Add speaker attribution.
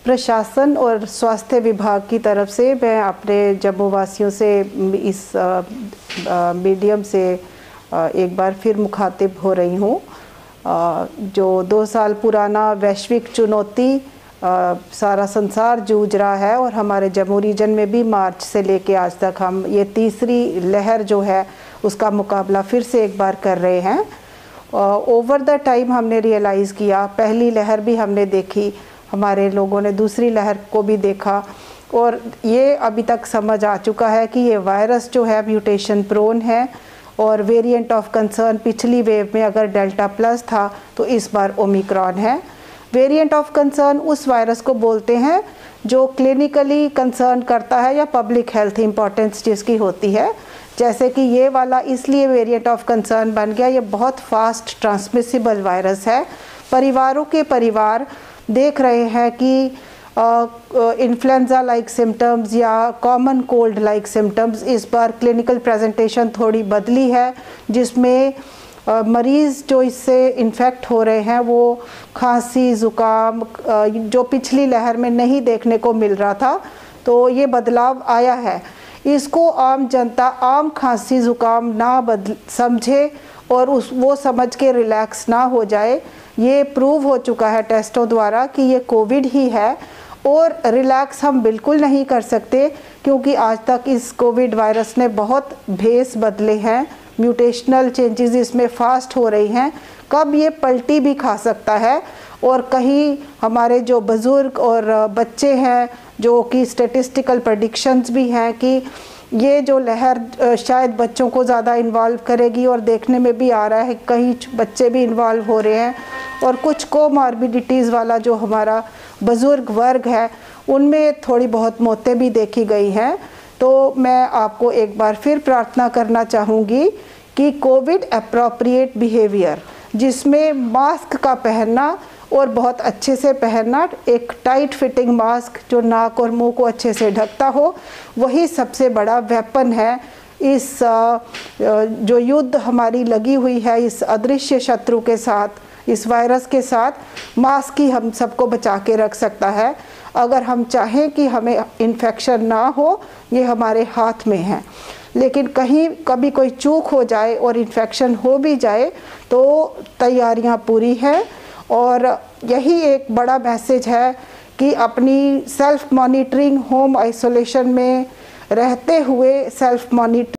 Speaker 1: प्रशासन और स्वास्थ्य विभाग की तरफ से मैं अपने जम्मू वासियों से इस मीडियम से एक बार फिर मुखातिब हो रही हूँ। जो 2 साल पुराना वैश्विक चुनौती सारा संसार जूझ रहा है और हमारे जम्मू रीजन में भी मार्च से लेके आज तक हम ये तीसरी लहर जो है उसका मुकाबला फिर से एक बार कर रहे हैं। ओवर द टाइम हमने रियलाइज़ किया, पहली लहर भी हमने देखी, हमारे लोगों ने दूसरी लहर को भी देखा और ये अभी तक समझ आ चुका है कि ये वायरस जो है म्यूटेशन प्रोन है और वेरिएंट ऑफ कंसर्न पिछली वेव में अगर डेल्टा प्लस था तो इस बार ओमिक्रॉन है। वेरिएंट ऑफ कंसर्न उस वायरस को बोलते हैं जो क्लिनिकली कंसर्न करता है या पब्लिक हेल्थ इंपॉर्टेंस जिसकी होती है, जैसे कि ये वाला इसलिए वेरिएंट ऑफ कंसर्न बन गया, ये बहुत फास्ट ट्रांसमिसिबल वायरस है। परिवारों के परिवार देख रहे हैं कि इन्फ्लुएंजा लाइक सिम्टम्स या कॉमन कोल्ड लाइक सिम्टम्स, इस बार क्लिनिकल प्रेजेंटेशन थोड़ी बदली है जिसमें मरीज़ जो इससे इन्फेक्ट हो रहे हैं वो खांसी ज़ुकाम जो पिछली लहर में नहीं देखने को मिल रहा था, तो ये बदलाव आया है। इसको आम जनता आम खांसी ज़ुकाम ना समझे और वो समझ के रिलैक्स ना हो जाए। ये प्रूव हो चुका है टेस्टों द्वारा कि ये कोविड ही है और रिलैक्स हम बिल्कुल नहीं कर सकते क्योंकि आज तक इस कोविड वायरस ने बहुत भेस बदले हैं, म्यूटेशनल चेंजेस इसमें फास्ट हो रही हैं। कब ये पलटी भी खा सकता है और कहीं हमारे जो बुज़ुर्ग और बच्चे हैं जो कि स्टैटिस्टिकल प्रेडिक्शंस भी हैं कि ये जो लहर शायद बच्चों को ज़्यादा इन्वॉल्व करेगी और देखने में भी आ रहा है कहीं बच्चे भी इन्वॉल्व हो रहे हैं और कुछ कोमॉर्बिडिटीज़ वाला जो हमारा बुज़ुर्ग वर्ग है उनमें थोड़ी बहुत मौतें भी देखी गई हैं। तो मैं आपको एक बार फिर प्रार्थना करना चाहूँगी कि कोविड एप्रोप्रिएट बिहेवियर जिसमें मास्क का पहनना और बहुत अच्छे से पहनना, एक टाइट फिटिंग मास्क जो नाक और मुंह को अच्छे से ढकता हो, वही सबसे बड़ा वेपन है। इस जो युद्ध हमारी लगी हुई है इस अदृश्य शत्रु के साथ, इस वायरस के साथ, मास्क ही हम सबको बचा के रख सकता है। अगर हम चाहें कि हमें इन्फेक्शन ना हो, ये हमारे हाथ में है, लेकिन कहीं कभी कोई चूक हो जाए और इन्फेक्शन हो भी जाए तो तैयारियां पूरी हैं। और यही एक बड़ा मैसेज है कि अपनी सेल्फ मॉनिटरिंग, होम आइसोलेशन में रहते हुए सेल्फ मॉनिटरिंग